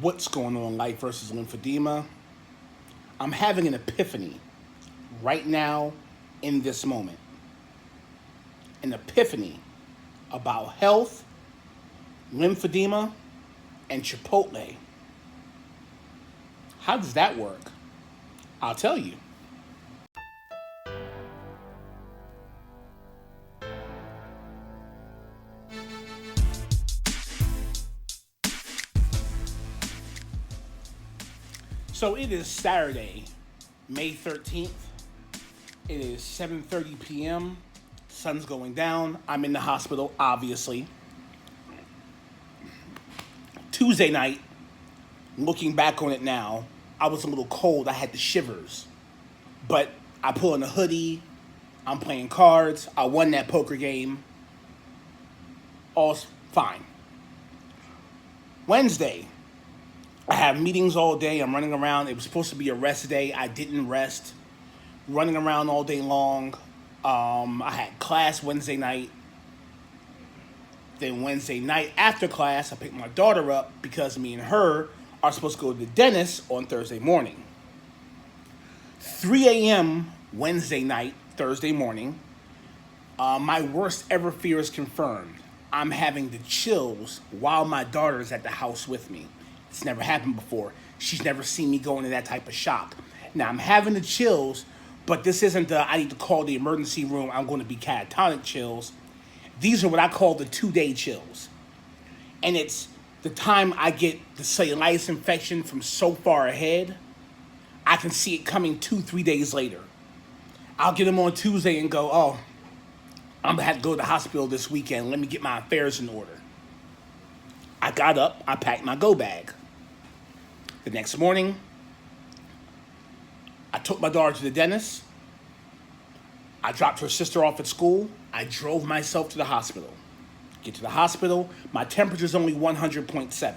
What's going on, life versus lymphedema? I'm having an epiphany right now in this moment. An epiphany about health, lymphedema, and Chipotle. How does that work? I'll tell you. So it is Saturday, May 13th. It is 7:30 p.m. Sun's going down. I'm in the hospital, obviously. Tuesday night, looking back on it now, I was a little cold. I had the shivers. But I put on a hoodie. I'm playing cards. I won that poker game. All's fine. Wednesday, I have meetings all day. I'm running around. It was supposed to be a rest day. I didn't rest. Running around all day long. I had class Wednesday night. Then Wednesday night after class, I picked my daughter up because me and her are supposed to go to the dentist on Thursday morning. 3 a.m. Wednesday night, Thursday morning, my worst ever fear is confirmed. I'm having the chills while my daughter is at the house with me. It's never happened before. She's never seen me go into that type of shock. Now, I'm having the chills, but this isn't the I need to call the emergency room, I'm going to be catatonic chills. These are what I call the 2-day chills. And it's the time I get the cellulitis infection from so far ahead, I can see it coming 2-3 days later. I'll get them on Tuesday and go, oh, I'm going to have to go to the hospital this weekend. Let me get my affairs in order. I got up, I packed my go bag. The next morning, I took my daughter to the dentist. I dropped her sister off at school. I drove myself to the hospital. Get to the hospital, my temperature's only 100.7.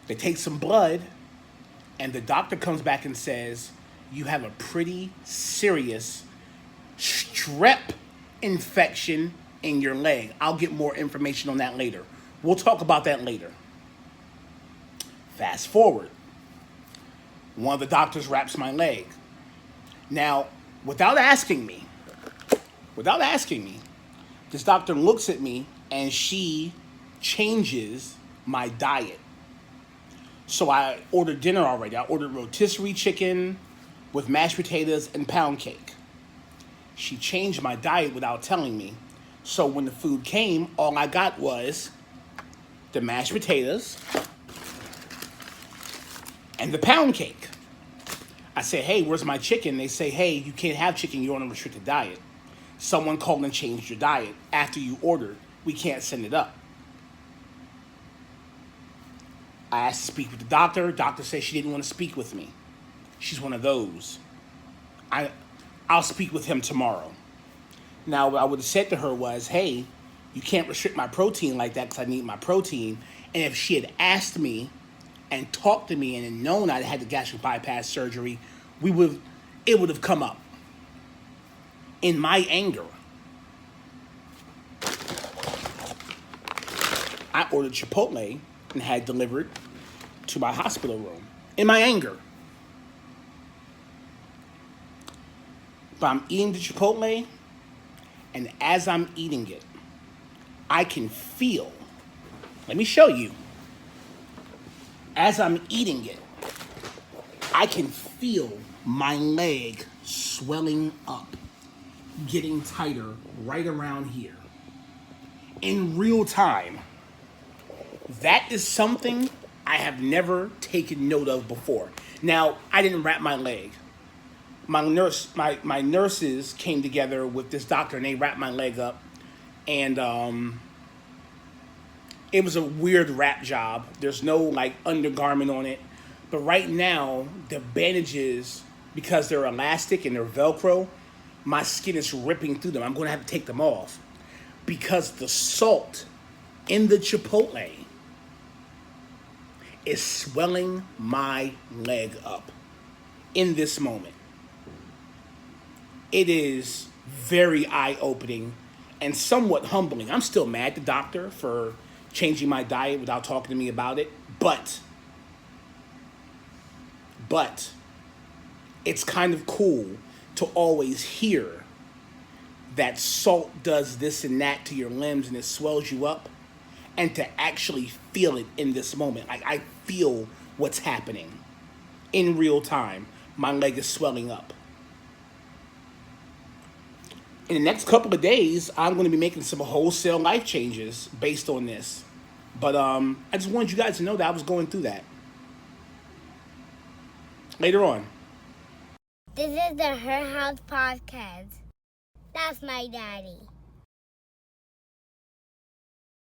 They take some blood, and the doctor comes back and says, you have a pretty serious strep infection in your leg. I'll get more information on that later. We'll talk about that later. Fast forward. One of the doctors wraps my leg. Now, without asking me, this doctor looks at me and she changes my diet. So I ordered dinner already. I ordered rotisserie chicken with mashed potatoes and pound cake. She changed my diet without telling me. So when the food came, all I got was the mashed potatoes and the pound cake. I say, hey, where's my chicken? They say, hey, you can't have chicken. You're on a restricted diet. Someone called and changed your diet after you ordered. We can't send it up. I asked to speak with the doctor. Doctor said she didn't want to speak with me. She's one of those. I'll speak with him tomorrow. Now, what I would have said to her was, hey, you can't restrict my protein like that because I need my protein. And if she had asked me and talked to me and had known I had the gastric bypass surgery, it would have come up. In my anger, I ordered Chipotle and had delivered to my hospital room. In my anger. But I'm eating the Chipotle, and as I'm eating it, I can feel, let me show you. As I'm eating it, I can feel my leg swelling up, getting tighter right around here. In real time. That is something I have never taken note of before. Now, I didn't wrap my leg. My nurses came together with this doctor and they wrapped my leg up. And it was a weird wrap job. There's no like undergarment on it. But right now, the bandages, because they're elastic and they're Velcro, my skin is ripping through them. I'm going to have to take them off because the salt in the Chipotle is swelling my leg up in this moment. It is very eye-opening and somewhat humbling. I'm still mad at the doctor for changing my diet without talking to me about it, But it's kind of cool to always hear that salt does this and that to your limbs and it swells you up, and to actually feel it in this moment. Like, I feel what's happening in real time. My leg is swelling up. In the next couple of days, I'm going to be making some wholesale life changes based on this. But I just wanted you guys to know that I was going through that. Later on. This is the Her House Podcast. That's my daddy.